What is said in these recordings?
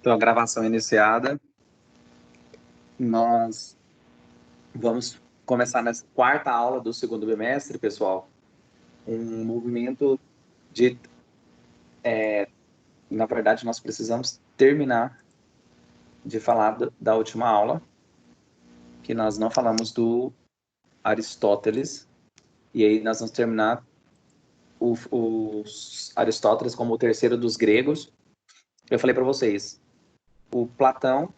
Então, a gravação iniciada. Nós vamos começar nessa quarta aula do segundo bimestre, pessoal. Um movimento de... na verdade, nós precisamos terminar de falar da última aula, que nós não falamos do Aristóteles. E aí nós vamos terminar os Aristóteles como o terceiro dos gregos. Eu falei para vocês, o Platão,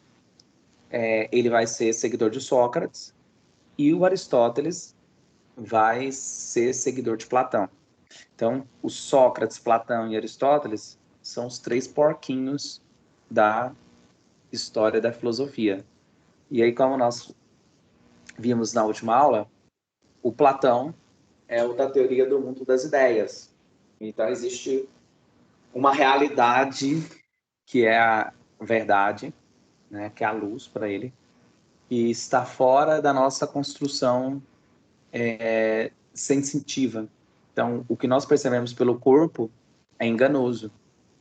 ele vai ser seguidor de Sócrates, e o Aristóteles vai ser seguidor de Platão. Então, o Sócrates, Platão e Aristóteles são os três porquinhos da história da filosofia. E aí, como nós vimos na última aula, o Platão é o da teoria do mundo das ideias. Então, existe uma realidade que é a verdade, né, que é a luz para ele, e está fora da nossa construção sensitiva. Então, o que nós percebemos pelo corpo é enganoso.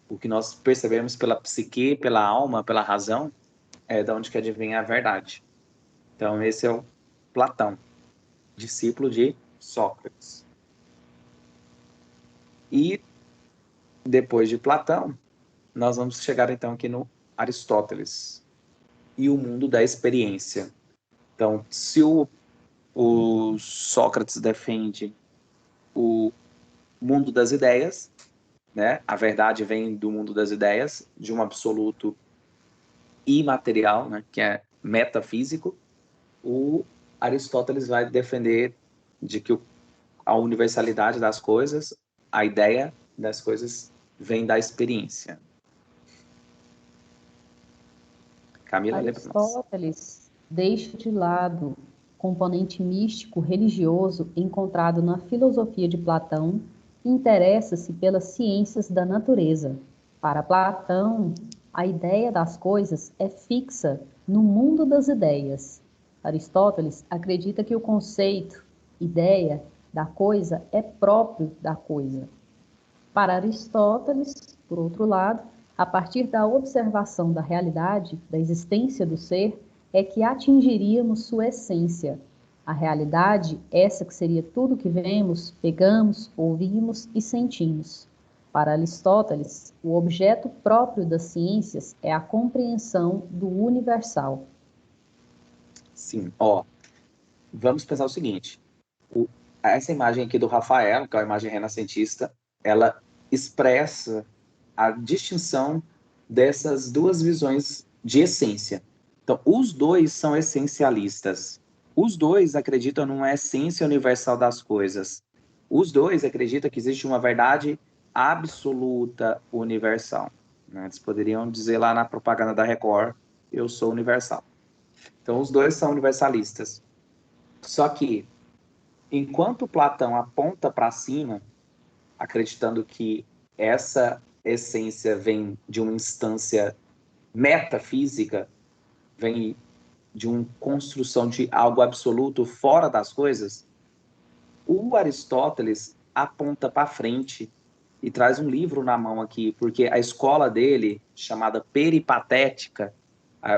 O que nós percebemos pela psique, pela alma, pela razão, é de onde que advém a verdade. Então, esse é o Platão, discípulo de Sócrates. E, depois de Platão, nós vamos chegar, então, aqui no Aristóteles e o mundo da experiência. Então, se o Sócrates defende o mundo das ideias, né? A verdade vem do mundo das ideias, de um absoluto imaterial, né? Que é metafísico. O Aristóteles vai defender de que a universalidade das coisas, a ideia das coisas, vem da experiência. Camila, lê para nós. Aristóteles deixa de lado o componente místico religioso encontrado na filosofia de Platão e interessa-se pelas ciências da natureza. Para Platão, a ideia das coisas é fixa no mundo das ideias. Aristóteles acredita que o conceito, ideia, da coisa é próprio da coisa. Para Aristóteles, por outro lado, a partir da observação da realidade, da existência do ser, é que atingiríamos sua essência. A realidade, essa que seria tudo que vemos, pegamos, ouvimos e sentimos. Para Aristóteles, o objeto próprio das ciências é a compreensão do universal. Sim, vamos pensar o seguinte. Essa imagem aqui do Rafael, que é uma imagem renascentista, ela expressa a distinção dessas duas visões de essência. Então, os dois são essencialistas. Os dois acreditam numa essência universal das coisas. Os dois acreditam que existe uma verdade absoluta universal. Né? Eles poderiam dizer lá na propaganda da Record, eu sou universal. Então, os dois são universalistas. Só que, enquanto Platão aponta para cima, acreditando que essa essência vem de uma instância metafísica, vem de uma construção de algo absoluto fora das coisas, o Aristóteles aponta para frente e traz um livro na mão aqui, porque a escola dele, chamada peripatética,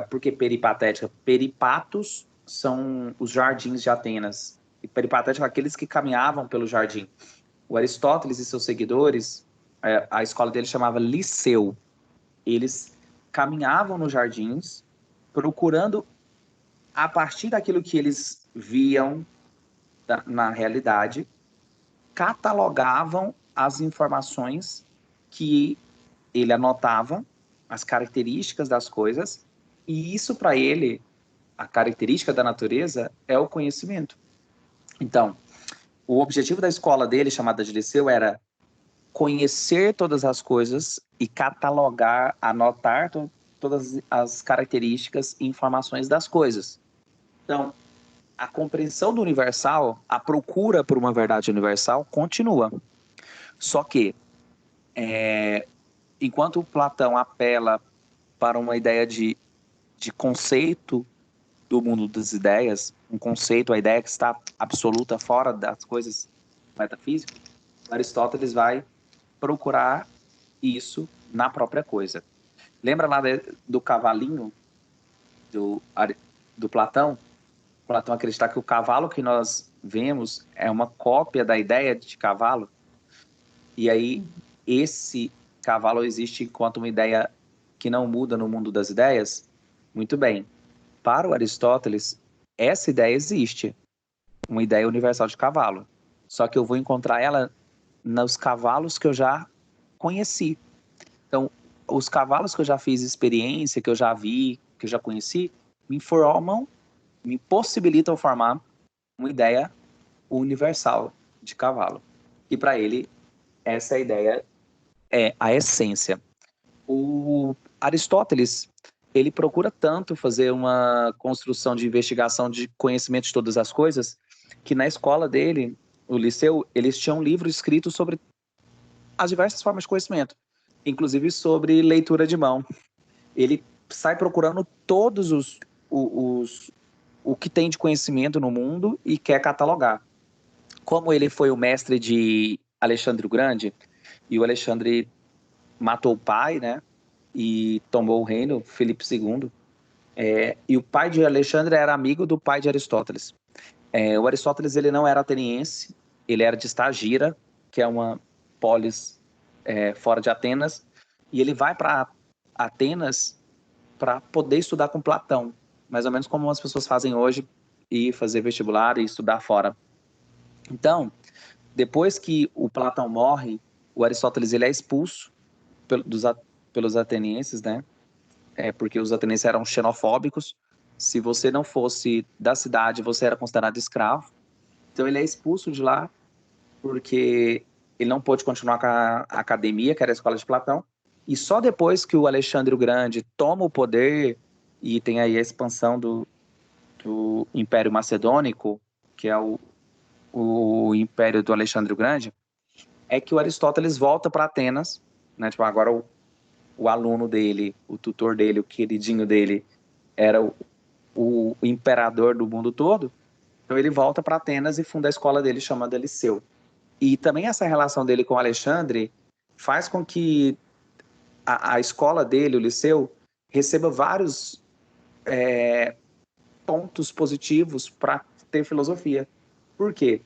por que peripatética? Peripatos são os jardins de Atenas, e peripatética aqueles que caminhavam pelo jardim. O Aristóteles e seus seguidores, a escola dele chamava Liceu. Eles caminhavam nos jardins, procurando, a partir daquilo que eles viam na realidade, catalogavam as informações que ele anotava, as características das coisas, e isso para ele, a característica da natureza, é o conhecimento. Então, o objetivo da escola dele, chamada de Liceu, era conhecer todas as coisas e catalogar, anotar todas as características e informações das coisas. Então, a compreensão do universal, a procura por uma verdade universal continua. Só que, enquanto Platão apela para uma ideia de conceito do mundo das ideias, um conceito, a ideia que está absoluta fora das coisas metafísicas, Aristóteles vai procurar isso na própria coisa. Lembra lá do cavalinho do Platão? Platão acreditar que o cavalo que nós vemos é uma cópia da ideia de cavalo. E aí, esse cavalo existe enquanto uma ideia que não muda no mundo das ideias? Muito bem. Para o Aristóteles, essa ideia existe. Uma ideia universal de cavalo. Só que eu vou encontrar ela nos cavalos que eu já conheci. Então, os cavalos que eu já fiz experiência, que eu já vi, que eu já conheci, me formam, me possibilitam formar uma ideia universal de cavalo. E para ele, essa ideia é a essência. O Aristóteles, ele procura tanto fazer uma construção de investigação de conhecimento de todas as coisas, que na escola dele, o liceu, eles tinham um livro escrito sobre as diversas formas de conhecimento, inclusive sobre leitura de mão. Ele sai procurando todos o que tem de conhecimento no mundo e quer catalogar. Como ele foi o mestre de Alexandre o Grande, e o Alexandre matou o pai, né, e tomou o reino, Filipe II, e o pai de Alexandre era amigo do pai de Aristóteles. O Aristóteles, ele não era ateniense, ele era de Estagira, que é uma polis fora de Atenas, e ele vai para Atenas para poder estudar com Platão, mais ou menos como as pessoas fazem hoje, e fazer vestibular e estudar fora. Então, depois que o Platão morre, o Aristóteles ele é expulso pelos atenienses, né? Porque os atenienses eram xenofóbicos. Se você não fosse da cidade, você era considerado escravo. Então ele é expulso de lá porque ele não pôde continuar com a academia, que era a escola de Platão. E só depois que o Alexandre o Grande toma o poder e tem aí a expansão do Império Macedônico, que é o Império do Alexandre o Grande, é que o Aristóteles volta para Atenas, né? Tipo, agora o aluno dele, o tutor dele, o queridinho dele, era o imperador do mundo todo. Então ele volta para Atenas e funda a escola dele chamada Liceu. E também essa relação dele com Alexandre faz com que a escola dele, o Liceu, receba vários pontos positivos para ter filosofia. Por quê?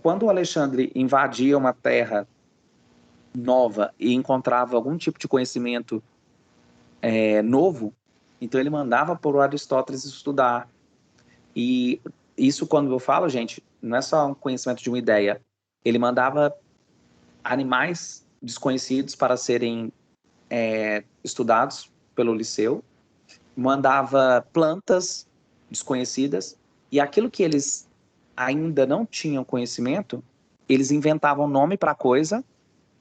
Quando o Alexandre invadia uma terra nova e encontrava algum tipo de conhecimento novo, então ele mandava para o Aristóteles estudar. E isso, quando eu falo, gente, não é só um conhecimento de uma ideia. Ele mandava animais desconhecidos para serem estudados pelo Liceu, mandava plantas desconhecidas, e aquilo que eles ainda não tinham conhecimento, eles inventavam nome para a coisa,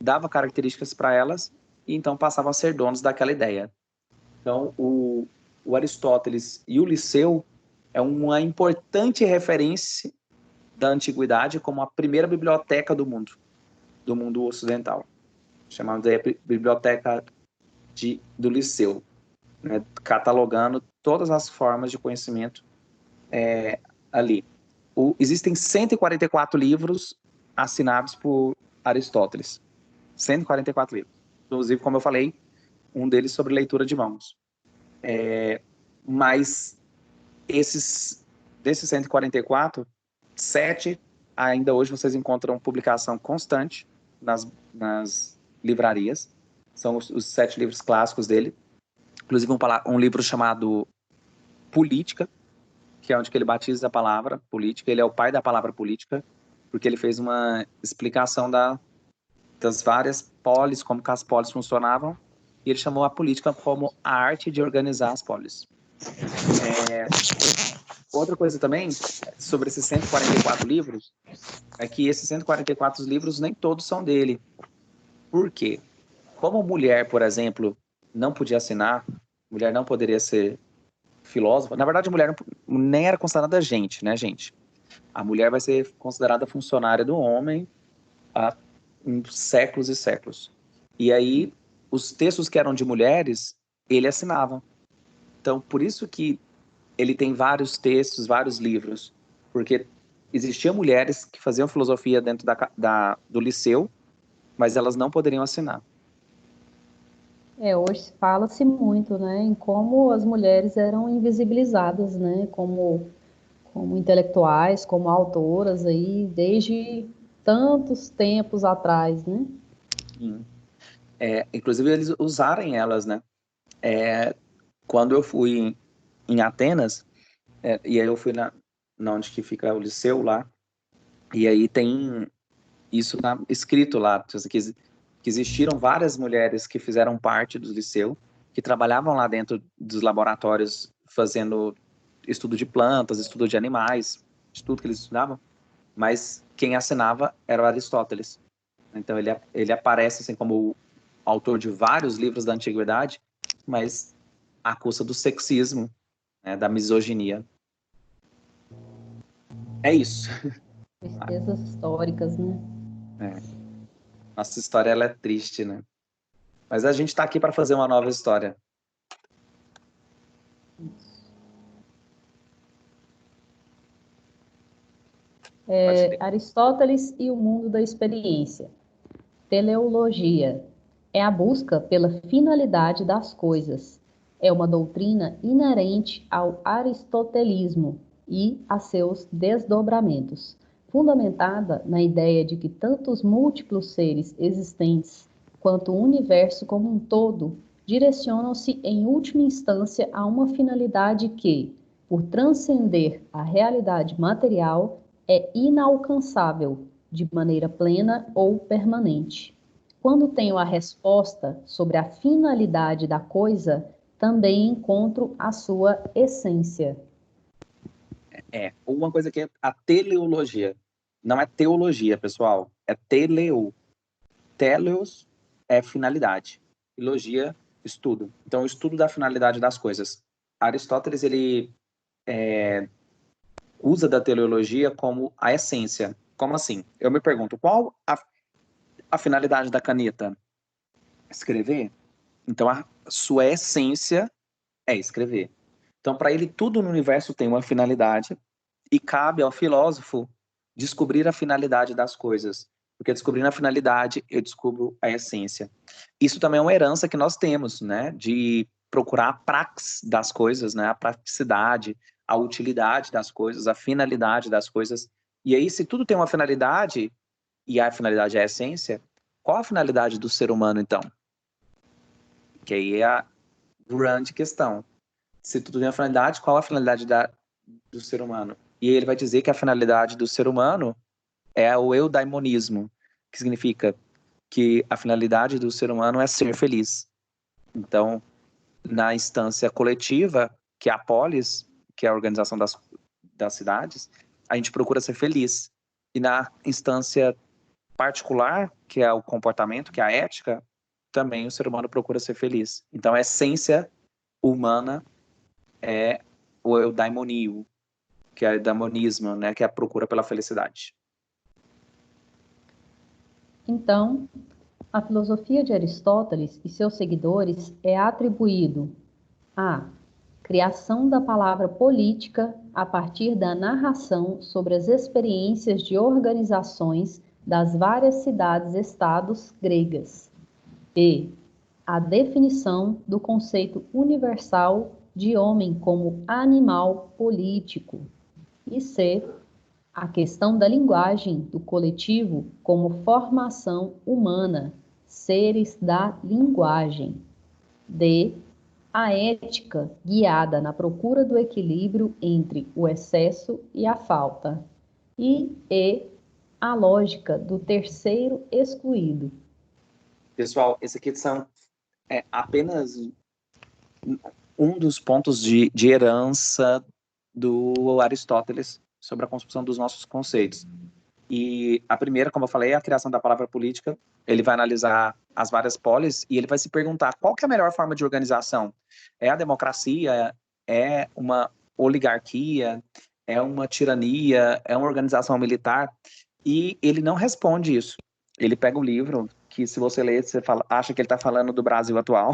dava características para elas, e então passavam a ser donos daquela ideia. Então, o Aristóteles e o Liceu é uma importante referência da antiguidade como a primeira biblioteca do mundo ocidental, chamada de Biblioteca do Liceu, né, catalogando todas as formas de conhecimento ali. Existem 144 livros assinados por Aristóteles. 144 livros. Inclusive, como eu falei, um deles sobre leitura de mãos. Mas desses 144, 7 ainda hoje vocês encontram publicação constante nas livrarias. São os 7 livros clássicos dele. Inclusive um livro chamado Política, que é onde que ele batiza a palavra política. Ele é o pai da palavra política, porque ele fez uma explicação das várias polis, como que as polis funcionavam, e ele chamou a política como a arte de organizar as polis. Outra coisa também, sobre esses 144 livros, é que esses 144 livros nem todos são dele. Por quê? Como mulher, por exemplo, não podia assinar, mulher não poderia ser filósofa, na verdade a mulher nem era considerada gente, né, gente? A mulher vai ser considerada funcionária do homem há séculos e séculos. E aí, os textos que eram de mulheres, ele assinava. Então, por isso que ele tem vários textos, vários livros, porque existiam mulheres que faziam filosofia dentro do liceu, mas elas não poderiam assinar. Hoje fala-se muito, né, em como as mulheres eram invisibilizadas, né, como intelectuais, como autoras aí, desde tantos tempos atrás, né? Sim. Inclusive, eles usarem elas, né? Quando eu fui em Atenas, e aí eu fui na onde que fica o Liceu lá, e aí tem isso escrito lá, que existiram várias mulheres que fizeram parte do Liceu, que trabalhavam lá dentro dos laboratórios fazendo estudo de plantas, estudo de animais, de tudo que eles estudavam, mas quem assinava era o Aristóteles. Então ele aparece assim como o autor de vários livros da antiguidade, mas à custa do sexismo, né, da misoginia. É isso. Tristezas históricas, né? É. Nossa história ela é triste, né? Mas a gente está aqui para fazer uma nova história. Pode ler. Aristóteles e o mundo da experiência. Teleologia é a busca pela finalidade das coisas. É uma doutrina inerente ao aristotelismo e a seus desdobramentos, fundamentada na ideia de que tanto os múltiplos seres existentes quanto o universo como um todo direcionam-se em última instância a uma finalidade que, por transcender a realidade material, é inalcançável de maneira plena ou permanente. Quando tenho a resposta sobre a finalidade da coisa, também encontro a sua essência. Uma coisa que é a teleologia. Não é teologia, pessoal. É teleo. Teleos é finalidade. E logia, estudo. Então, o estudo da finalidade das coisas. Aristóteles, ele usa da teleologia como a essência. Como assim? Eu me pergunto, qual a finalidade da caneta? Escrever? Então, a sua essência é escrever. Então, para ele, tudo no universo tem uma finalidade e cabe ao filósofo descobrir a finalidade das coisas. Porque descobrindo a finalidade, eu descubro a essência. Isso também é uma herança que nós temos, né? De procurar a praxis das coisas, né? A praticidade, a utilidade das coisas, a finalidade das coisas. E aí, se tudo tem uma finalidade, e a finalidade é a essência, qual a finalidade do ser humano, então? Que aí é a grande questão. Se tudo tem uma finalidade, qual a finalidade do ser humano? E ele vai dizer que a finalidade do ser humano é o eudaimonismo, que significa que a finalidade do ser humano é ser feliz. Então, na instância coletiva, que é a polis, que é a organização das cidades, a gente procura ser feliz. E na instância particular, que é o comportamento, que é a ética, também o ser humano procura ser feliz. Então, a essência humana é o eudaimonio, que é o eudaimonismo, né, que é a procura pela felicidade. Então, a filosofia de Aristóteles e seus seguidores é atribuído a criação da palavra política a partir da narração sobre as experiências de organizações das várias cidades-estados gregas e a definição do conceito universal de homem como animal político e c a questão da linguagem do coletivo como formação humana, seres da linguagem. D. A ética guiada na procura do equilíbrio entre o excesso e a falta. E. A lógica do terceiro excluído. Pessoal, esse aqui são apenas um dos pontos de herança do Aristóteles sobre a construção dos nossos conceitos. E a primeira, como eu falei, é a criação da palavra política. Ele vai analisar as várias polis e ele vai se perguntar qual que é a melhor forma de organização. É a democracia? É uma oligarquia? É uma tirania? É uma organização militar? E ele não responde isso. Ele pega o livro, que se você ler, você acha que ele está falando do Brasil atual,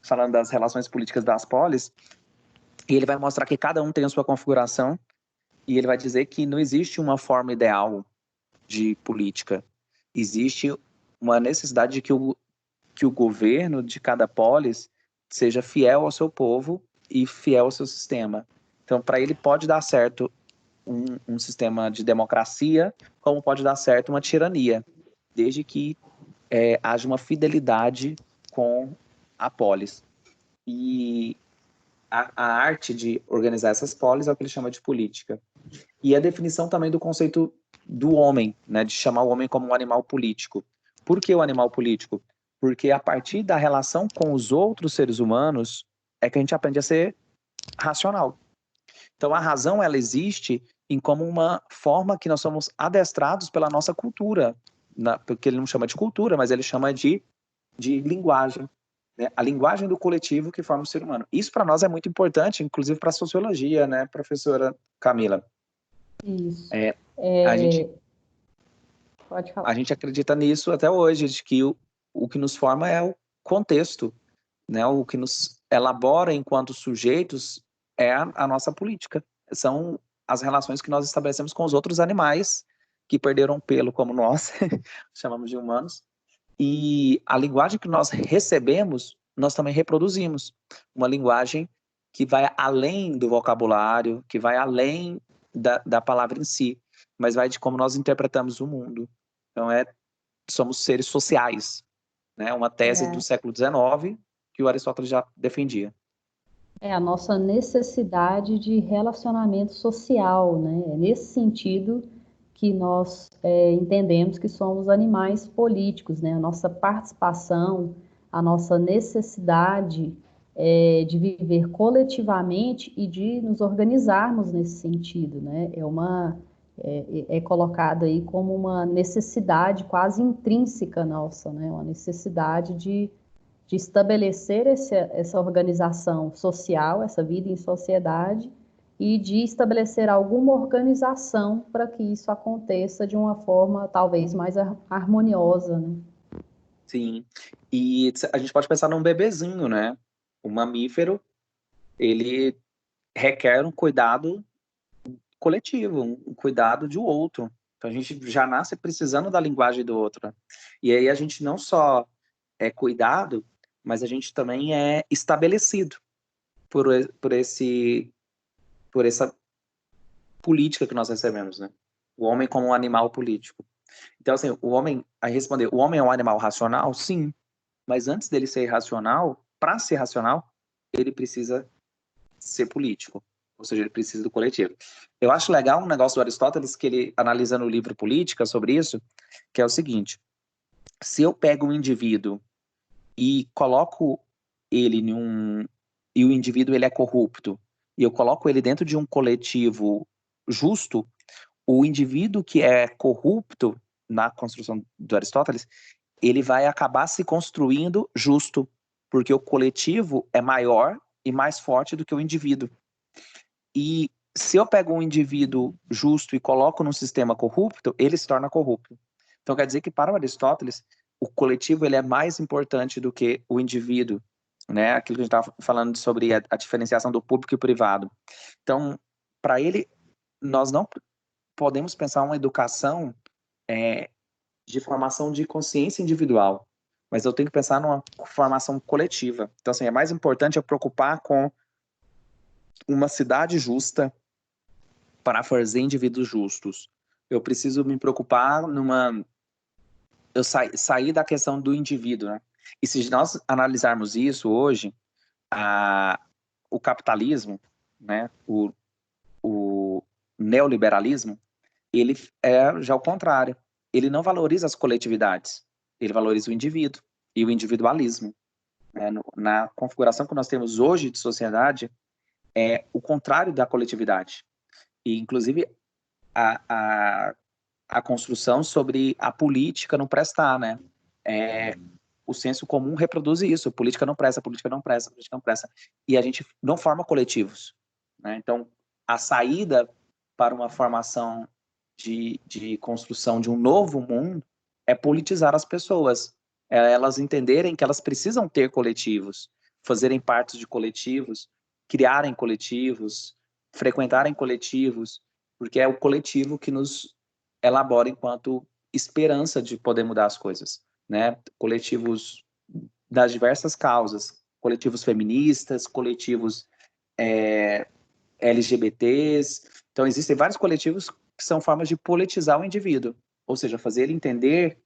falando das relações políticas das polis, e ele vai mostrar que cada um tem a sua configuração, e ele vai dizer que não existe uma forma ideal de política. Existe uma necessidade de que que o governo de cada polis seja fiel ao seu povo e fiel ao seu sistema. Então, para ele pode dar certo um sistema de democracia, como pode dar certo uma tirania, desde que haja uma fidelidade com a polis. E a arte de organizar essas polis é o que ele chama de política. E a definição também do conceito do homem, né, de chamar o homem como um animal político. Por que o animal político? Porque a partir da relação com os outros seres humanos é que a gente aprende a ser racional. Então a razão, ela existe em como uma forma que nós somos adestrados pela nossa cultura, porque ele não chama de cultura, mas ele chama de linguagem, né? A linguagem do coletivo que forma o ser humano. Isso para nós é muito importante, inclusive para a sociologia, né, professora Camila? Isso. A gente, Pode falar. a gente acredita nisso até hoje, de que o que nos forma é o contexto, né? O que nos elabora enquanto sujeitos é a nossa política. São as relações que nós estabelecemos com os outros animais que perderam pelo, como nós, chamamos de humanos, e a linguagem que nós recebemos, nós também reproduzimos. Uma linguagem que vai além do vocabulário, que vai além da palavra em si, mas vai de como nós interpretamos o mundo. Então, somos seres sociais, né? Uma tese do século XIX que o Aristóteles já defendia. É a nossa necessidade de relacionamento social, né? É nesse sentido que nós entendemos que somos animais políticos, né? A nossa participação, a nossa necessidade de viver coletivamente e de nos organizarmos nesse sentido, né? É colocado aí como uma necessidade quase intrínseca nossa, né? Uma necessidade de estabelecer essa organização social, essa vida em sociedade, e de estabelecer alguma organização para que isso aconteça de uma forma talvez mais harmoniosa, né? Sim. E a gente pode pensar num bebezinho, né? O mamífero, ele requer um cuidado coletivo, um cuidado de outro. Então a gente já nasce precisando da linguagem do outro. E aí a gente não só é cuidado, mas a gente também é estabelecido por, por essa política que nós recebemos, né? O homem como um animal político. Então, assim, o homem, aí responder, o homem é um animal racional? Sim. Mas antes dele ser racional, para ser racional, ele precisa ser político. Ou seja, ele precisa do coletivo. Eu acho legal um negócio do Aristóteles que ele analisa no livro Política sobre isso, que é o seguinte: se eu pego um indivíduo e coloco ele e o indivíduo ele é corrupto, e eu coloco ele dentro de um coletivo justo, o indivíduo que é corrupto na construção do Aristóteles, ele vai acabar se construindo justo, porque o coletivo é maior e mais forte do que o indivíduo. E se eu pego um indivíduo justo e coloco num sistema corrupto, ele se torna corrupto. Então quer dizer que para o Aristóteles, o coletivo ele é mais importante do que o indivíduo, né? Aquilo que a gente estava falando sobre a diferenciação do público e privado. Então, para ele, nós não podemos pensar uma educação de formação de consciência individual, mas eu tenho que pensar numa formação coletiva. Então, assim, é mais importante eu preocupar com uma cidade justa para fazer indivíduos justos. Eu preciso me preocupar eu sair da questão do indivíduo, né? E se nós analisarmos isso hoje, o capitalismo, né, o neoliberalismo, ele é já o contrário. Ele não valoriza as coletividades, ele valoriza o indivíduo e o individualismo. Né? Na configuração que nós temos hoje de sociedade, é o contrário da coletividade. E, inclusive, a, a, a construção sobre a política não prestar, né? O senso comum reproduz isso. Política não presta, política não presta, política não presta. E a gente não forma coletivos. Né? Então, a saída para uma formação de construção de um novo mundo é politizar as pessoas. É elas entenderem que elas precisam ter coletivos, fazerem parte de coletivos, criarem coletivos, frequentarem coletivos, porque é o coletivo que nos elabora enquanto esperança de poder mudar as coisas, né? Coletivos das diversas causas, coletivos feministas, coletivos LGBTs. Então, existem vários coletivos que são formas de politizar o indivíduo, ou seja, fazer ele entender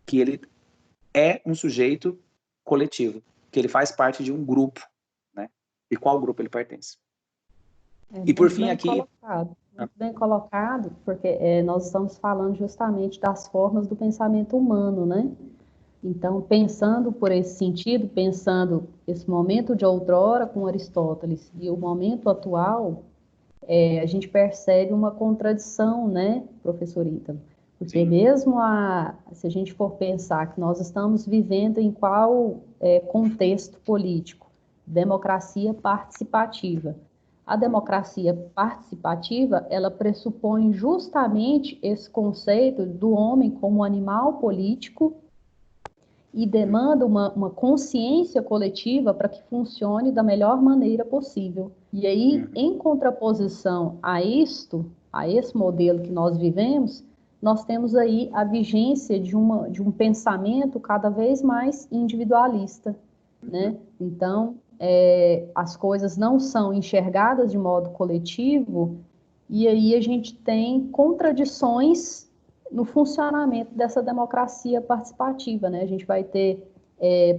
que ele é um sujeito coletivo, que ele faz parte de um grupo, né? E qual grupo ele pertence. E por fim aqui... Muito bem colocado, porque nós estamos falando justamente das formas do pensamento humano, né? Então, pensando por esse sentido, pensando esse momento de outrora com Aristóteles e o momento atual, a gente percebe uma contradição, né, professor Ítalo? Porque Sim. mesmo se a gente for pensar que nós estamos vivendo em qual contexto político? Democracia participativa. A democracia participativa, ela pressupõe justamente esse conceito do homem como animal político e demanda uma consciência coletiva para que funcione da melhor maneira possível. E aí, em contraposição a isto, a esse modelo que nós vivemos, nós temos aí a vigência de um pensamento cada vez mais individualista, né? Então, as coisas não são enxergadas de modo coletivo, e aí a gente tem contradições no funcionamento dessa democracia participativa, né? A gente vai ter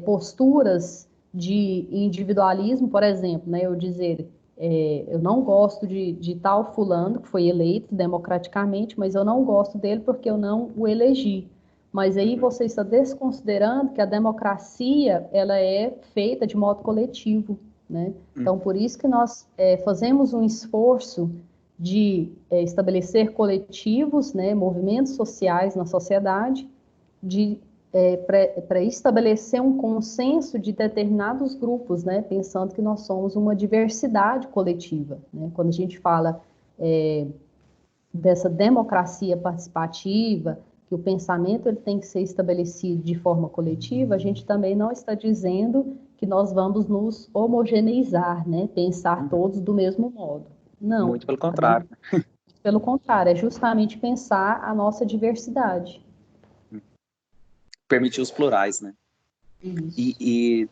posturas de individualismo, por exemplo, né? Eu dizer, eu não gosto de tal fulano que foi eleito democraticamente, mas eu não gosto dele porque eu não o elegi. Mas aí você está desconsiderando que a democracia ela é feita de modo coletivo, né? Então, por isso que nós fazemos um esforço de estabelecer coletivos, né, movimentos sociais na sociedade, para estabelecer um consenso de determinados grupos, né, pensando que nós somos uma diversidade coletiva, né? Quando a gente fala dessa democracia participativa, que o pensamento ele tem que ser estabelecido de forma coletiva, a gente também não está dizendo que nós vamos nos homogeneizar, né, pensar todos do mesmo modo. Não. Muito pelo contrário. Pelo contrário, é justamente pensar a nossa diversidade. Permitir os plurais, né? Isso.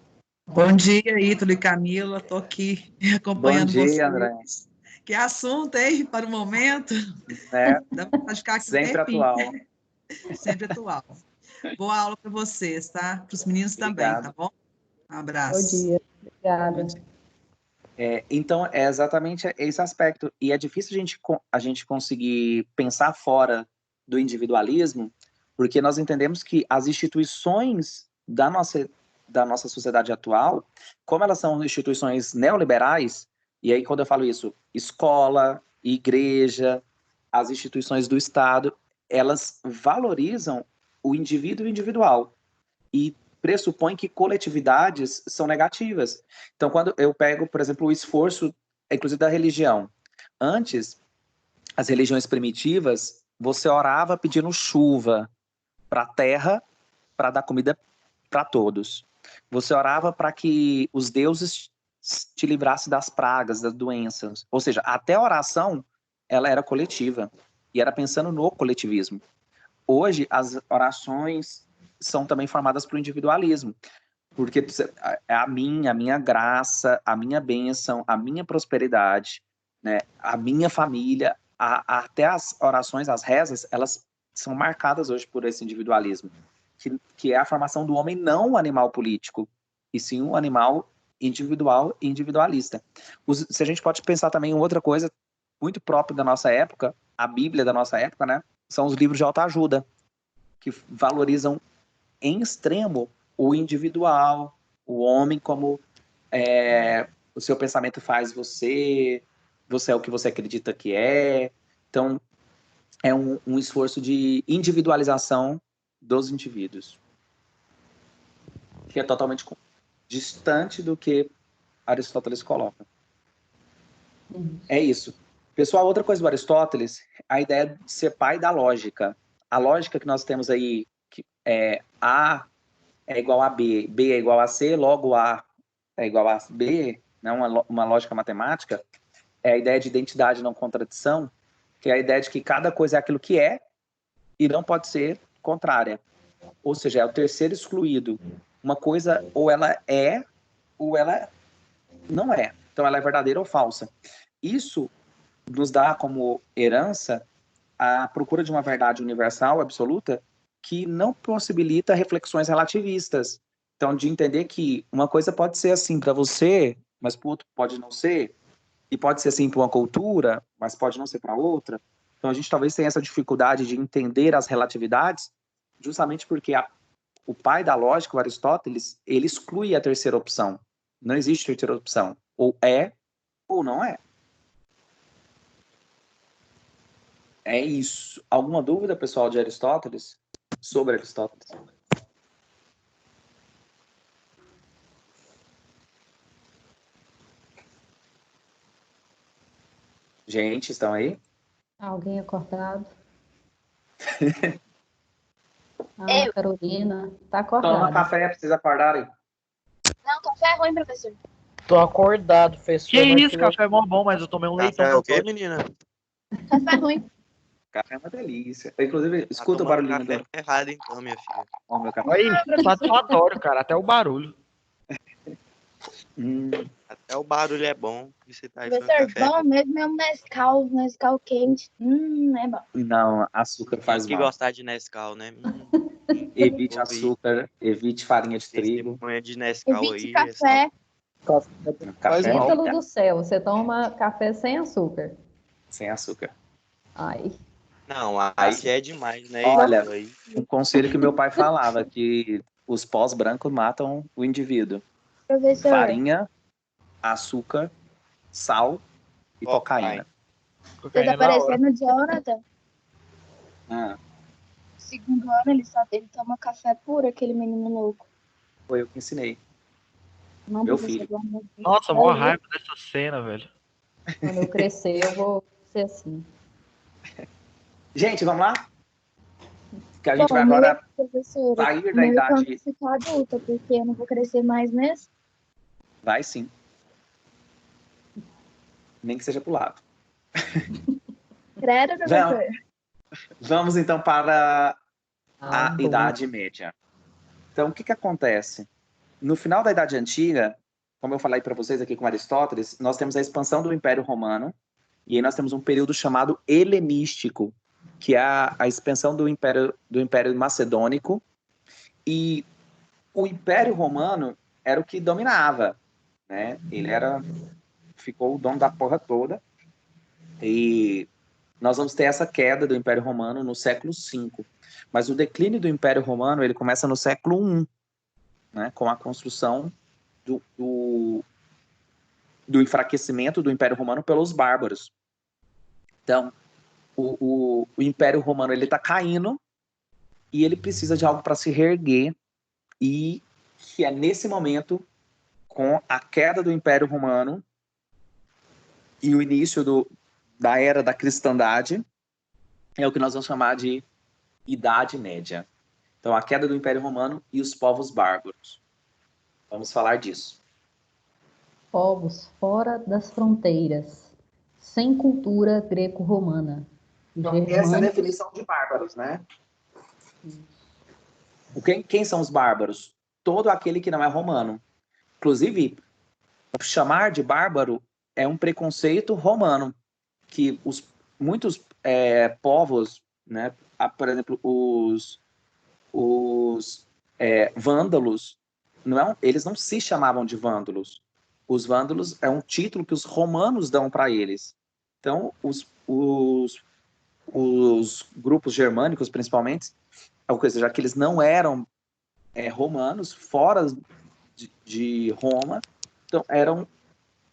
Bom dia, Ítalo e Camila. Estou aqui acompanhando vocês. Bom dia, André. Que assunto, hein, para o momento? Dá para ficar aqui sempre atual. Sempre atual. Boa aula para vocês, tá? Para os meninos também, tá bom? Um abraço. Bom dia. Obrigada. Então, é exatamente esse aspecto. E é difícil a gente conseguir pensar fora do individualismo, porque nós entendemos que as instituições da nossa sociedade atual, como elas são instituições neoliberais, e aí quando eu falo isso, escola, igreja, as instituições do Estado, elas valorizam o indivíduo individual e pressupõe que coletividades são negativas. Então, quando eu pego, por exemplo, o esforço, inclusive da religião, antes, as religiões primitivas, você orava pedindo chuva para a terra, para dar comida para todos. Você orava para que os deuses te livrassem das pragas, das doenças. Ou seja, até a oração, ela era coletiva e era pensando no coletivismo. Hoje, as orações são também formadas pelo individualismo, porque é a minha graça, a minha bênção, a minha prosperidade, né, a minha família, até as orações, as rezas, elas são marcadas hoje por esse individualismo, que é a formação do homem não um animal político, e sim um animal individual e individualista. Se a gente pode pensar também em outra coisa muito própria da nossa época, a Bíblia da nossa época, né, são os livros de autoajuda, que valorizam em extremo o individual, o homem como o seu pensamento faz você é o que você acredita que é. Então, é um esforço de individualização dos indivíduos, que é totalmente distante do que Aristóteles coloca. É isso. Pessoal, outra coisa do Aristóteles, a ideia de ser pai da lógica. A lógica que nós temos aí, que é A é igual a B, B é igual a C, logo A é igual a B, né? Uma lógica matemática, é a ideia de identidade não contradição, que é a ideia de que cada coisa é aquilo que é e não pode ser contrária. Ou seja, é o terceiro excluído. uma coisa ou ela é ou ela não é. Então ela é verdadeira ou falsa. Isso nos dá como herança a procura de uma verdade universal, absoluta, que não possibilita reflexões relativistas. Então, de entender que uma coisa pode ser assim para você, mas para o outro pode não ser, e pode ser assim para uma cultura, mas pode não ser para outra. Então, a gente talvez tenha essa dificuldade de entender as relatividades, justamente porque o pai da lógica, o Aristóteles, ele exclui a terceira opção. Não existe terceira opção. Ou é, ou não é. É isso. Alguma dúvida, pessoal, de Aristóteles? Sobre Aristóteles? Gente, estão aí? Alguém acordado? Eu. Carolina, tá Toma acordada. café, precisa acordarem. Não, café é ruim, professor. Tô acordado, professor. Que mas isso, café é mó bom, mas eu tomei um leitão Café é o só. quê, menina? Café é ruim. Café é uma delícia. Inclusive, Tá escuta o tomando barulhinho café do errado então, minha filha. ó, meu café. Aí, satisfatório, cara, até o barulho. Até o barulho é bom. E você tá aí falando Professor, café. bom mesmo é um Nescau quente. É bom. Não, açúcar Tem faz que mal. gostar de Nescau, né? Evite Ouvi. açúcar, evite farinha de trigo. Testemunha de Nescau Evite aí. café. Café mal. Pétalo do céu, você toma café sem açúcar. sem açúcar. Ai, Não, aí já é demais, né? Olha, Isso aí. um conselho que meu pai falava, que os pós brancos matam o indivíduo. Professor, Farinha, açúcar, sal e cocaína. você tá parecendo o Jonathan. Ah, Segundo ano, ele toma café puro, aquele menino louco. foi eu que ensinei. Não, Meu professor, filho. pelo amor de Deus. Nossa, mó raiva dessa cena, velho. quando eu crescer, eu vou ser assim. Gente, vamos lá? Que a gente Bom, vai meu, agora professora, sair da meu quando idade. ficar adulta, porque eu não vou crescer mais mesmo. Vai sim. Nem que seja pro lado. Credo, professor. Vamos então para a bom. Idade Média. Então, o que que acontece? No final da Idade Antiga, como eu falei para vocês aqui com Aristóteles, nós temos a expansão do Império Romano, e aí nós temos um período chamado helenístico, que é a expansão do Império Macedônico, e o Império Romano era o que dominava, né? Ficou o dono da porra toda, e nós vamos ter essa queda do Império Romano no século V. Mas o declínio do Império Romano ele começa no século I, né, com a construção do enfraquecimento do Império Romano pelos bárbaros. Então, o Império Romano ele está caindo e ele precisa de algo para se reerguer, e que é nesse momento, com a queda do Império Romano e o início da era da cristandade, é o que nós vamos chamar de Idade Média. Então, a queda do Império Romano e os povos bárbaros. Vamos falar disso. Povos fora das fronteiras, sem cultura greco-romana. Então, essa é a definição de bárbaros, né? Quem são os bárbaros? Todo aquele que não é romano. Inclusive, chamar de bárbaro é um preconceito romano, que muitos povos, né, por exemplo, os vândalos, eles não se chamavam de vândalos. Os vândalos é um título que os romanos dão para eles. Então, os grupos germânicos, principalmente, ou seja, já que eles não eram romanos, fora de Roma, então eram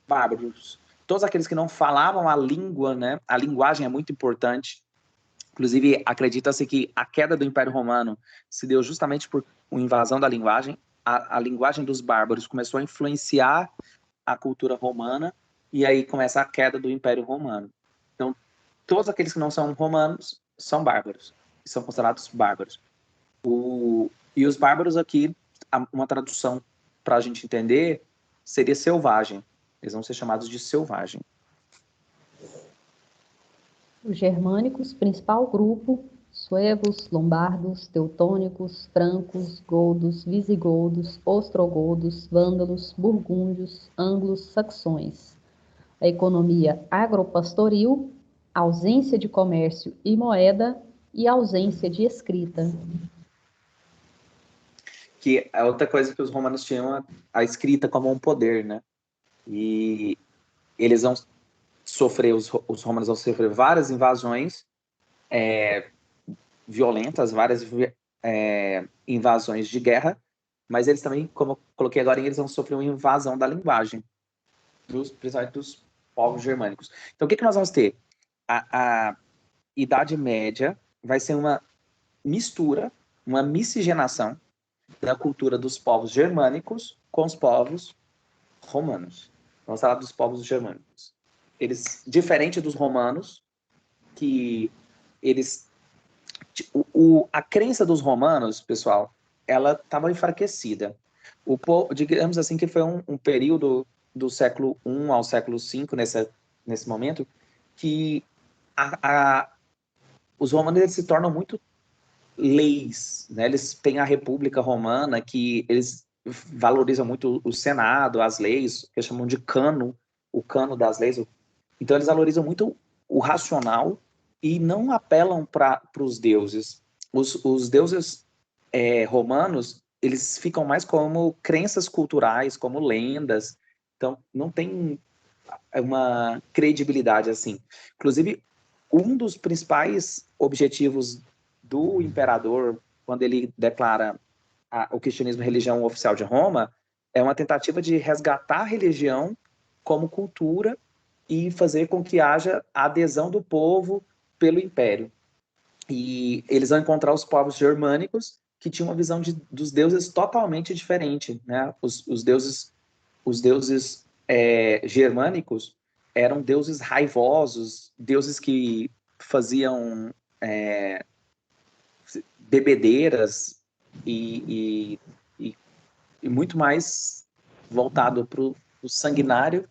bárbaros. Todos aqueles que não falavam a língua, né? A linguagem é muito importante. Inclusive, acredita-se que a queda do Império Romano se deu justamente por uma invasão da linguagem. A linguagem dos bárbaros começou a influenciar a cultura romana, e aí começa a queda do Império Romano. Então, todos aqueles que não são romanos são bárbaros, são considerados bárbaros. E os bárbaros aqui, uma tradução para a gente entender, seria selvagem. Eles vão ser chamados de selvagem. Os germânicos, principal grupo suevos, lombardos, teutônicos, francos, godos, visigodos, ostrogodos, vândalos, burgúndios, anglos, saxões. A economia agropastoril, ausência de comércio e moeda e ausência de escrita. Que é outra coisa que os romanos tinham a escrita como um poder, né? E eles vão sofrer, os romanos vão sofrer várias invasões violentas, várias invasões de guerra, mas eles também, como eu coloquei agora, eles vão sofrer uma invasão da linguagem, principalmente dos povos germânicos. Então, o que nós vamos ter? A Idade Média vai ser uma mistura, uma miscigenação da cultura dos povos germânicos com os povos romanos. Vamos falar dos povos germânicos. Eles, diferente dos romanos, que eles... a crença dos romanos, pessoal, ela estava enfraquecida. Digamos assim que foi um período do século I ao século V, nesse momento, que os romanos eles se tornam muito leis, né? Eles têm a República Romana, que eles valorizam muito o Senado, as leis, que eles chamam de cano, o cano das leis. Então, eles valorizam muito o racional e não apelam para os deuses. Os deuses romanos, eles ficam mais como crenças culturais, como lendas. Então, não tem uma credibilidade assim. Inclusive, um dos principais objetivos do imperador, quando ele declara o cristianismo religião oficial de Roma, é uma tentativa de resgatar a religião como cultura e fazer com que haja a adesão do povo pelo império. E eles vão encontrar os povos germânicos que tinham uma visão dos deuses totalmente diferente, né? Os deuses germânicos eram deuses raivosos, deuses que faziam bebedeiras e muito mais voltado para o sanguinário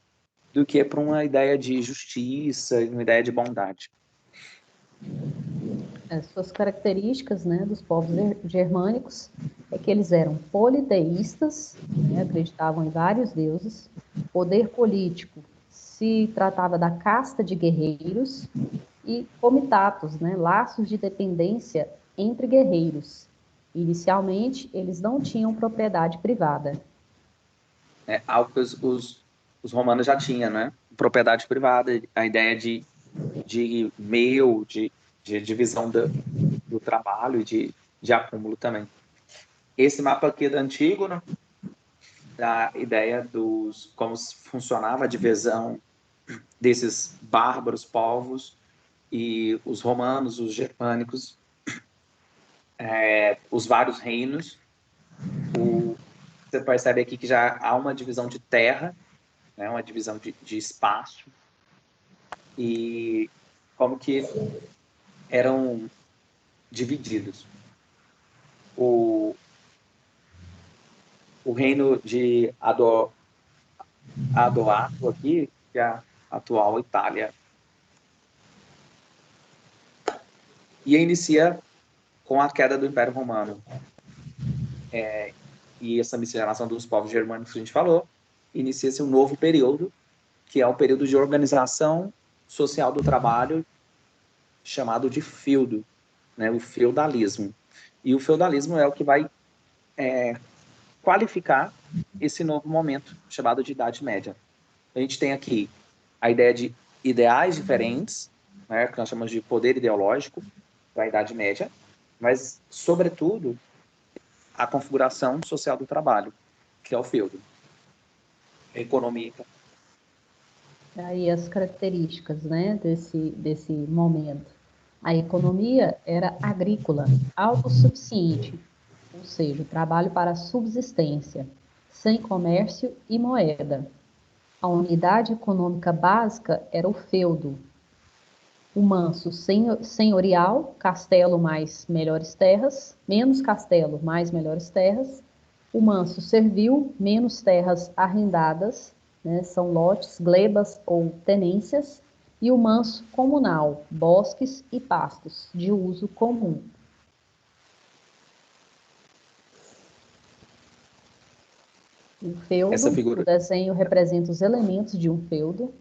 do que para uma ideia de justiça e uma ideia de bondade. As suas características, né, dos povos germânicos é que eles eram politeístas, né, acreditavam em vários deuses. Poder político se tratava da casta de guerreiros e comitatos, né, laços de dependência entre guerreiros. Inicialmente, eles não tinham propriedade privada. Algo que os romanos já tinham, né? Propriedade privada, a ideia de divisão do trabalho e de acúmulo também. Esse mapa aqui é do antigo, né? Da ideia como funcionava a divisão desses bárbaros povos e os romanos, os germânicos, os vários reinos. Você percebe aqui que já há uma divisão de terra, né? Uma divisão de espaço, e como que eram divididos. O reino de Adoato aqui, que é a atual Itália, e inicia com a queda do Império Romano. E essa miscigenação dos povos germânicos que a gente falou, inicia-se um novo período, que é o período de organização social do trabalho, chamado de feudo, né, o feudalismo. E o feudalismo é o que vai qualificar esse novo momento, chamado de Idade Média. A gente tem aqui a ideia de ideais diferentes, né, que nós chamamos de poder ideológico da Idade Média, mas, sobretudo, a configuração social do trabalho, que é o feudo. A economia. Aí as características, né, desse momento. A economia era agrícola, autossuficiente, ou seja, trabalho para subsistência, sem comércio e moeda. A unidade econômica básica era o feudo. O manso senhorial, castelo mais melhores terras, menos castelo mais melhores terras. O manso servil, menos terras arrendadas, né, são lotes, glebas ou tenências, E o manso comunal, bosques e pastos, de uso comum. O feudo, Essa figura- o desenho representa os elementos de um feudo.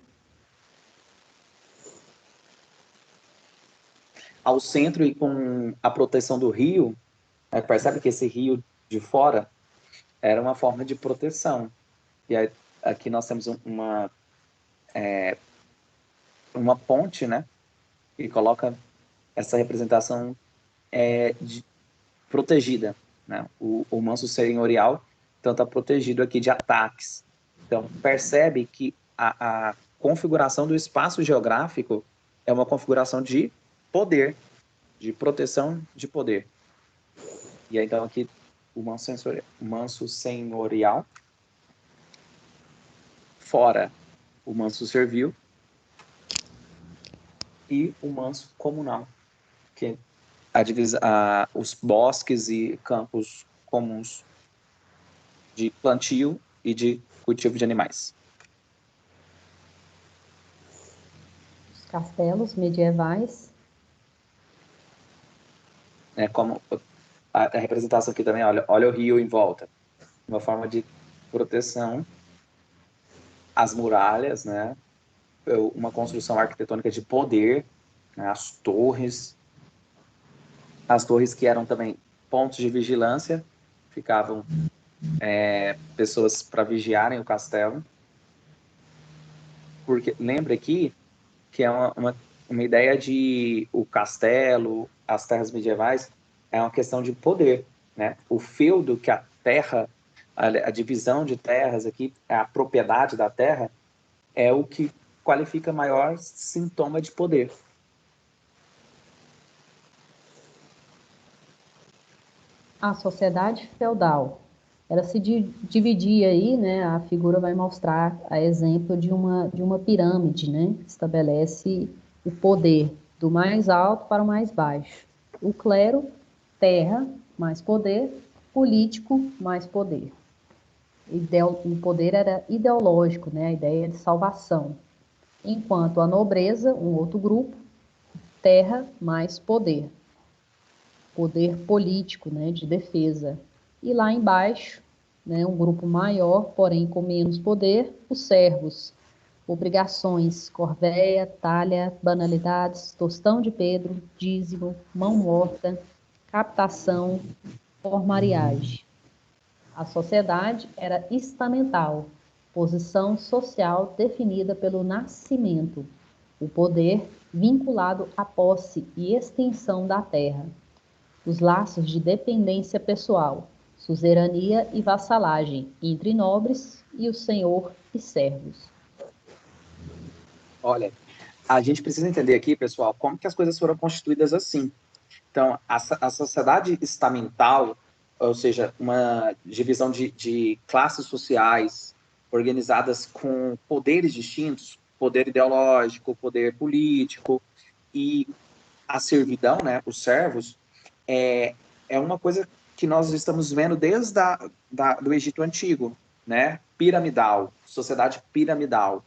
Ao centro e com a proteção do rio, percebe que esse rio de fora era uma forma de proteção. E aí, aqui nós temos uma ponte, né? E coloca essa representação protegida, né? O manso senhorial então está protegido aqui de ataques. Então percebe que a configuração do espaço geográfico é uma configuração de poder, de proteção de poder. E aí, então aqui o manso senhorial, fora o manso servil e o manso comunal, que os bosques e campos comuns de plantio e de cultivo de animais. Os castelos medievais. Como a representação aqui também, olha o rio em volta. Uma forma de proteção. As muralhas, né? Uma construção arquitetônica de poder, né? As torres que eram também pontos de vigilância, ficavam pessoas para vigiarem o castelo. Porque lembra aqui que é uma ideia de o castelo, as terras medievais, é uma questão de poder, né? O feudo, que a terra, a divisão de terras aqui, a propriedade da terra, é o que qualifica maior sintoma de poder. A sociedade feudal, ela se dividia aí, né? A figura vai mostrar a exemplo de uma pirâmide, né? Que estabelece o poder do mais alto para o mais baixo. O clero, terra, mais poder, político, mais poder. O poder era ideológico, né? A ideia de salvação. Enquanto a nobreza, um outro grupo, terra mais poder. Poder político, né, de defesa. E lá embaixo, né, um grupo maior, porém com menos poder, os servos. Obrigações, corvéia, talha, banalidades, tostão de Pedro, dízimo, mão morta, captação, formariagem. A sociedade era estamental, posição social definida pelo nascimento, o poder vinculado à posse e extensão da terra, os laços de dependência pessoal, suzerania e vassalagem entre nobres e o senhor e servos. Olha, a gente precisa entender aqui, pessoal, como que as coisas foram constituídas assim. Então, a sociedade estamental, ou seja, uma divisão de classes sociais organizadas com poderes distintos, poder ideológico, poder político, e a servidão, né, os servos, é uma coisa que nós estamos vendo desde do Egito Antigo, né? Piramidal, sociedade piramidal.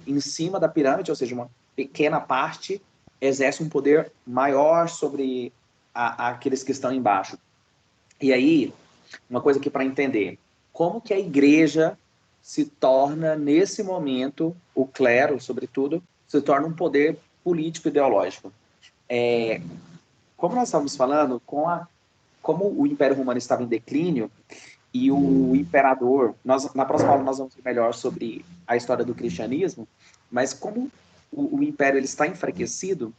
Em cima da pirâmide, ou seja, uma pequena parte, exerce um poder maior sobre aqueles que estão embaixo. E aí, uma coisa aqui para entender, como que a igreja se torna, nesse momento, o clero, sobretudo, se torna um poder político ideológico. Como nós estávamos falando, como o Império Romano estava em declínio e o imperador, na próxima aula nós vamos ver melhor sobre a história do cristianismo, mas como o império ele está enfraquecido,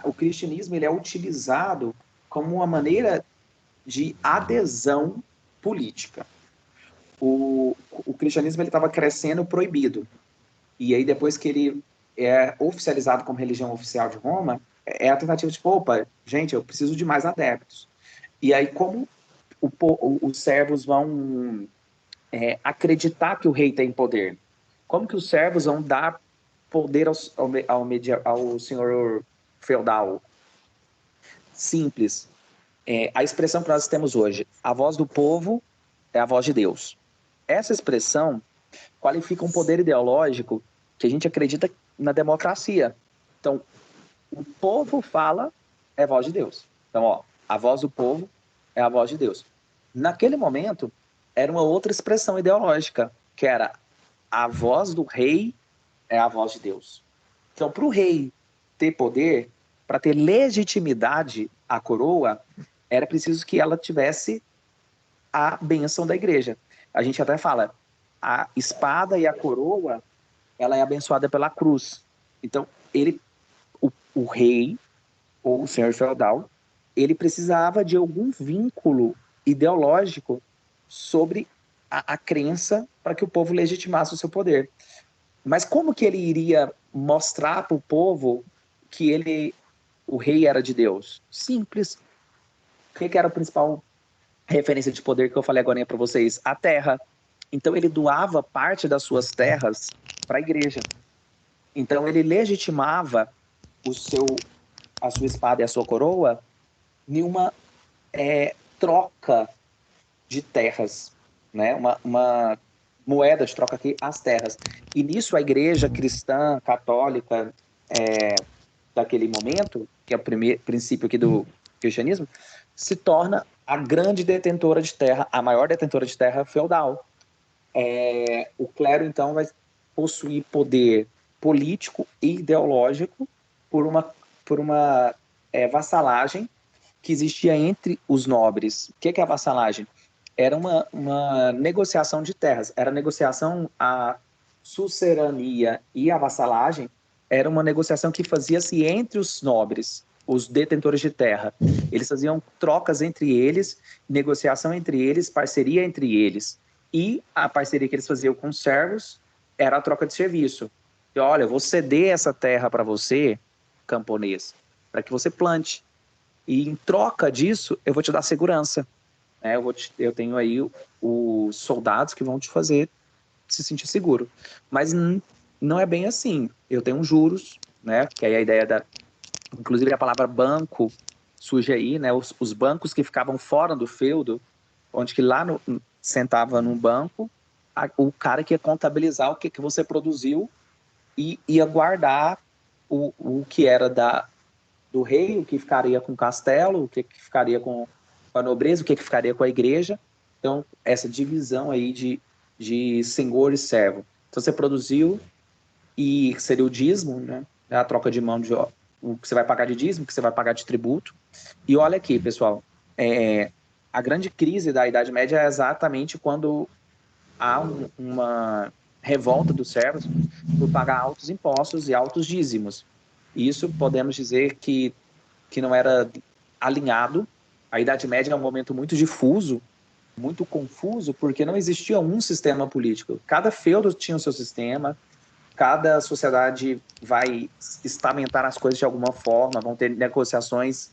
o cristianismo ele é utilizado como uma maneira de adesão política. O cristianismo ele estava crescendo proibido, e aí depois que ele é oficializado como religião oficial de Roma, é a tentativa de, opa, gente, eu preciso de mais adeptos. E aí, como os servos vão acreditar que o rei tem poder? Como que os servos vão dar poder ao senhor feudal? Simples. A expressão que nós temos hoje, a voz do povo é a voz de Deus. Essa expressão qualifica um poder ideológico que a gente acredita na democracia. Então, o povo fala, é voz de Deus. Então, ó, a voz do povo é a voz de Deus. Naquele momento, era uma outra expressão ideológica, que era a voz do rei é a voz de Deus. Então, para o rei ter poder, para ter legitimidade à coroa, era preciso que ela tivesse a bênção da igreja. A gente até fala, a espada e a coroa, ela é abençoada pela cruz. Então, o rei, ou o senhor feudal, ele precisava de algum vínculo ideológico sobre a crença para que o povo legitimasse o seu poder. Mas como que ele iria mostrar para o povo que o rei era de Deus? Simples. O que era a principal referência de poder que eu falei agora para vocês? A terra. Então ele doava parte das suas terras para a igreja. Então ele legitimava a sua espada e a sua coroa em uma troca de terras, né? Uma moeda de troca aqui, as terras. E nisso a igreja cristã, católica, daquele momento, que é o primeiro princípio aqui do cristianismo, se torna a grande detentora de terra, a maior detentora de terra feudal. O clero, então, vai possuir poder político e ideológico por uma vassalagem que existia entre os nobres. O que é a vassalagem? Era uma negociação de terras. Era negociação, a suzerania e a vassalagem era uma negociação que fazia-se entre os nobres, os detentores de terra. Eles faziam trocas entre eles, negociação entre eles, parceria entre eles. E a parceria que eles faziam com os servos era a troca de serviço. E, olha, eu vou ceder essa terra para você, camponês, para que você plante. E em troca disso, eu vou te dar segurança. Eu tenho aí os soldados que vão te fazer se sentir seguro. Mas não é bem assim. Eu tenho juros, né? Que aí a ideia inclusive a palavra banco surge aí, né? Os bancos que ficavam fora do feudo, onde que lá sentava num banco, o cara que ia contabilizar o que você produziu e ia guardar o que era do rei, o que ficaria com o castelo, o que ficaria com a nobreza, o que ficaria com a igreja. Então, essa divisão aí de senhor e servo. Então, você produziu, e seria o dízimo, né? A troca de mão, o que você vai pagar de dízimo, o que você vai pagar de tributo. E olha aqui, pessoal, a grande crise da Idade Média é exatamente quando há uma revolta dos servos por pagar altos impostos e altos dízimos. Isso podemos dizer que não era alinhado. A Idade Média é um momento muito difuso, muito confuso, porque não existia um sistema político. Cada feudo tinha o seu sistema, cada sociedade vai estamentar as coisas de alguma forma, vão ter negociações.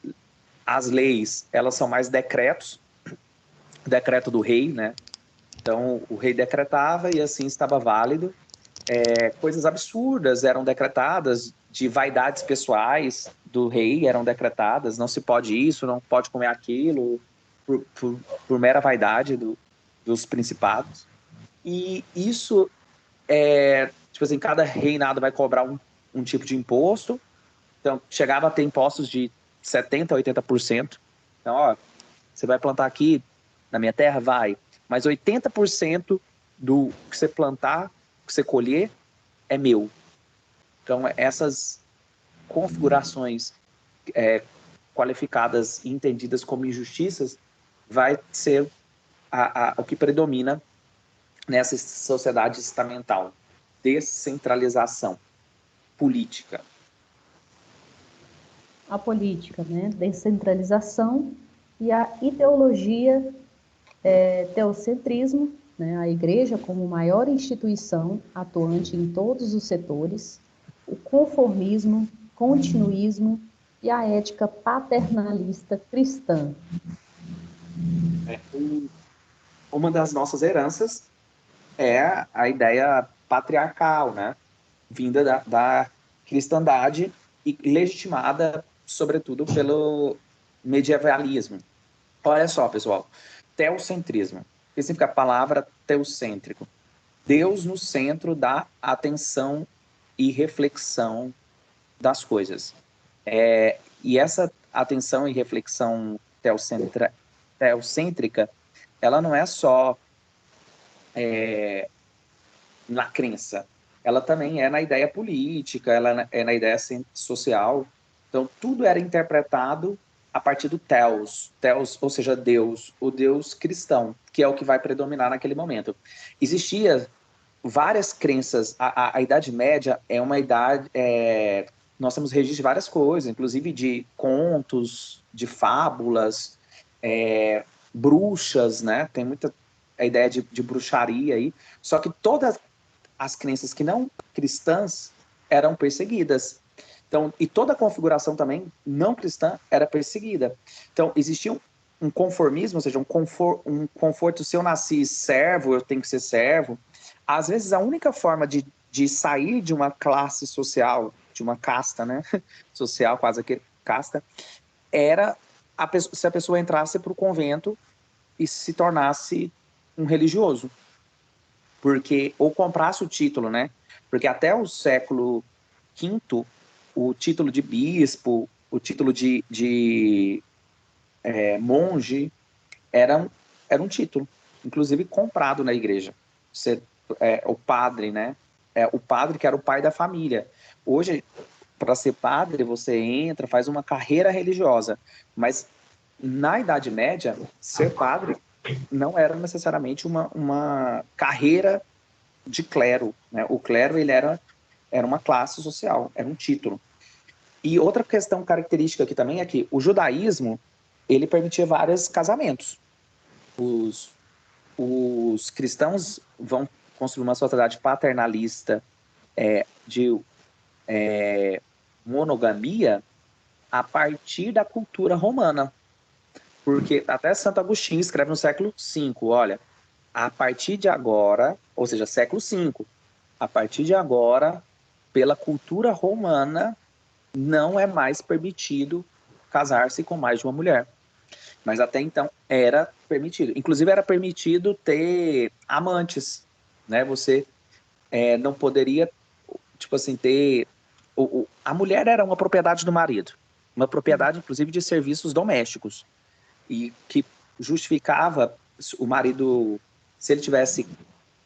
As leis, elas são mais decretos, decreto do rei, né? Então, o rei decretava e assim estava válido. Coisas absurdas eram decretadas, de vaidades pessoais do rei eram decretadas, não se pode isso, não pode comer aquilo, por mera vaidade dos principados. E isso tipo assim, cada reinado vai cobrar um tipo de imposto. Então, chegava a ter impostos de 70% a 80%. Então, ó, você vai plantar aqui na minha terra? Vai. Mas 80% do que você plantar, que você colher, é meu. Então, essas configurações qualificadas e entendidas como injustiças vai ser o que predomina nessa sociedade estamental. Descentralização política. A política, né? Descentralização e a ideologia teocentrismo, né? A igreja como maior instituição atuante em todos os setores, o conformismo, continuismo e a ética paternalista cristã. Uma das nossas heranças é a ideia patriarcal, né? Vinda da cristandade e legitimada, sobretudo, pelo medievalismo. Olha só, pessoal, teocentrismo. O que significa a palavra teocêntrico? Deus no centro da atenção e reflexão das coisas. E essa atenção e reflexão teocêntrica, ela não é só na crença, ela também é na ideia política, ela é na ideia social. Então, tudo era interpretado a partir do Theos, ou seja, Deus, o Deus cristão, que é o que vai predominar naquele momento. Existia várias crenças. A Idade Média é uma idade... nós temos registro de várias coisas, inclusive de contos, de fábulas, bruxas, né? Tem muita a ideia de bruxaria aí. Só que todas as crenças que não cristãs eram perseguidas. Então, e toda a configuração também não cristã era perseguida. Então, existia um conformismo, ou seja, um conforto, se eu nasci servo, eu tenho que ser servo. Às vezes, a única forma de sair de uma classe social, de uma casta, né, social, quase que casta, era se a pessoa entrasse para o convento e se tornasse um religioso. Ou comprasse o título, né? Porque até o século V, o título de bispo, o título de monge, era um título, inclusive comprado na igreja. O padre, né? O padre que era o pai da família. Hoje, para ser padre, você entra, faz uma carreira religiosa. Mas, na Idade Média, ser padre não era necessariamente uma carreira de clero, né? O clero, ele era uma classe social, era um título. E outra questão característica aqui também é que o judaísmo, ele permitia vários casamentos. Os cristãos vão construir uma sociedade paternalista de monogamia a partir da cultura romana. Porque até Santo Agostinho escreve no século V, olha, a partir de agora, ou seja, século V, a partir de agora, pela cultura romana, não é mais permitido casar-se com mais de uma mulher. Mas até então era permitido. Inclusive era permitido ter amantes, né? Você não poderia, tipo assim, ter... A mulher era uma propriedade do marido, uma propriedade, inclusive, de serviços domésticos, e que justificava o marido, se ele tivesse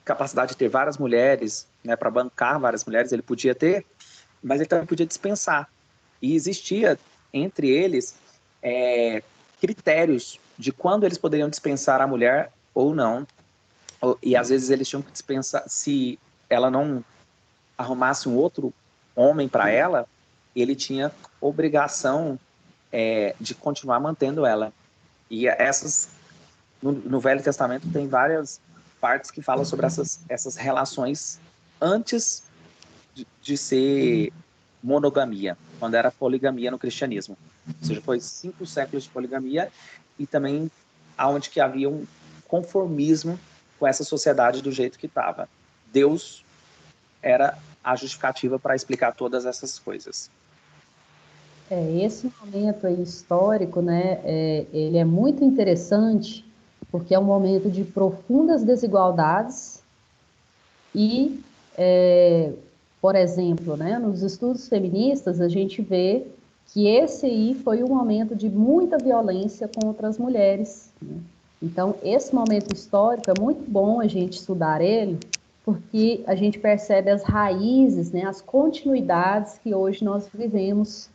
capacidade de ter várias mulheres, né, para bancar várias mulheres, ele podia ter, mas ele também podia dispensar. E existia, entre eles, critérios de quando eles poderiam dispensar a mulher ou não. E às vezes eles tinham que dispensar, se ela não arrumasse um outro homem para ela, ele tinha obrigação de continuar mantendo ela. E no Velho Testamento tem várias partes que falam sobre essas relações antes de ser monogamia, quando era poligamia no cristianismo. Ou seja, foi 5 séculos de poligamia e também aonde que havia um conformismo com essa sociedade do jeito que estava. Deus era a justificativa para explicar todas essas coisas. Esse momento aí histórico, né, ele é muito interessante porque é um momento de profundas desigualdades e, por exemplo, né, nos estudos feministas a gente vê que esse aí foi um momento de muita violência contra as mulheres, né? Então, esse momento histórico é muito bom a gente estudar ele, porque a gente percebe as raízes, né, as continuidades que hoje nós vivemos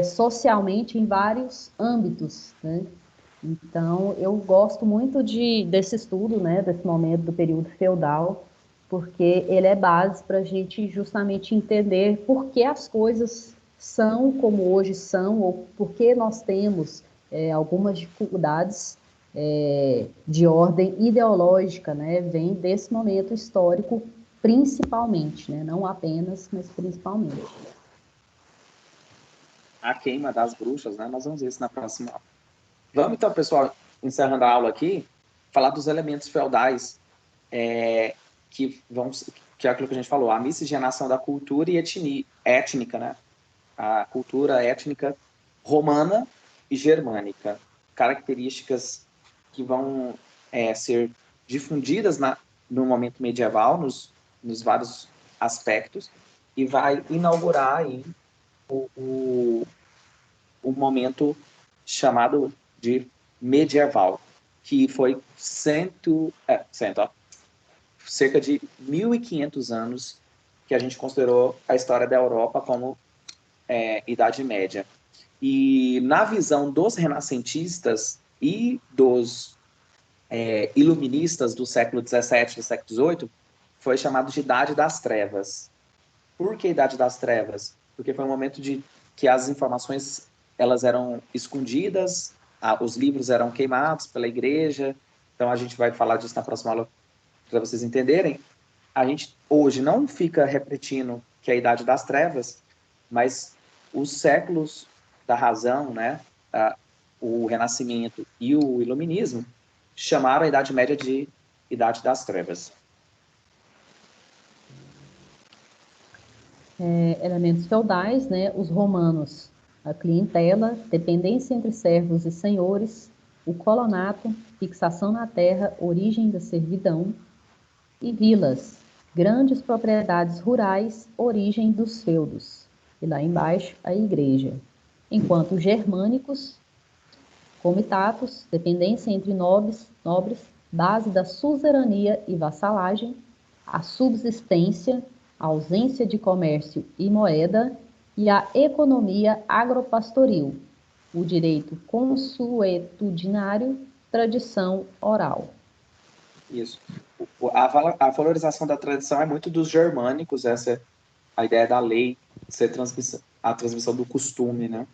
socialmente em vários âmbitos, né? Então, eu gosto muito desse estudo, né, desse momento do período feudal, porque ele é base para a gente justamente entender por que as coisas são como hoje são, ou por que nós temos algumas dificuldades de ordem ideológica, né, vem desse momento histórico principalmente, né, não apenas, mas principalmente. A queima das bruxas, né? Nós vamos ver isso na próxima aula. Vamos então, pessoal, encerrando a aula aqui, falar dos elementos feudais que é aquilo que a gente falou, a miscigenação da cultura e étnica, né? A cultura étnica romana e germânica, características que vão ser difundidas no momento medieval, nos vários aspectos, e vai inaugurar aí o momento chamado de medieval, que foi cerca de 1.500 anos que a gente considerou a história da Europa como Idade Média. E na visão dos renascentistas e dos iluministas do século XVII, do século XVIII, foi chamado de Idade das Trevas. Por que Idade das Trevas? Porque foi um momento de que as informações elas eram escondidas, os livros eram queimados pela igreja. Então a gente vai falar disso na próxima aula para vocês entenderem. A gente hoje não fica repetindo que é a Idade das Trevas, mas os séculos da razão, né, o Renascimento e o Iluminismo, chamaram a Idade Média de Idade das Trevas. Elementos feudais, né, os romanos, a clientela, dependência entre servos e senhores, o colonato, fixação na terra, origem da servidão, e vilas, grandes propriedades rurais, origem dos feudos. E lá embaixo, a igreja. Enquanto os germânicos, comitatus, dependência entre nobres, base da suzerania e vassalagem, a subsistência, a ausência de comércio e moeda, e a economia agropastoril, o direito consuetudinário, tradição oral. Isso. A valorização da tradição é muito dos germânicos, essa é a ideia da lei, ser a transmissão do costume, né?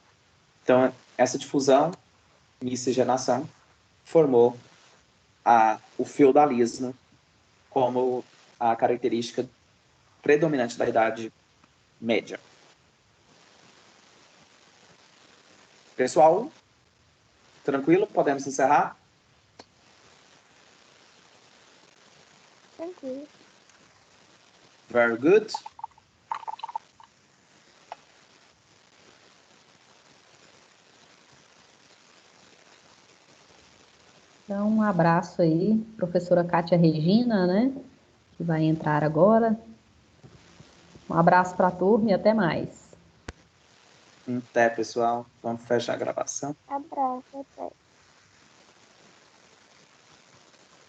Então, essa difusão, miscigenação, formou o feudalismo como a característica predominante da Idade Média. Pessoal, tranquilo? Podemos encerrar? Tranquilo. Very good. Então, um abraço aí, professora Kátia Regina, né, que vai entrar agora. Um abraço para a turma e até mais. Até, pessoal. Vamos fechar a gravação. Abraço, até.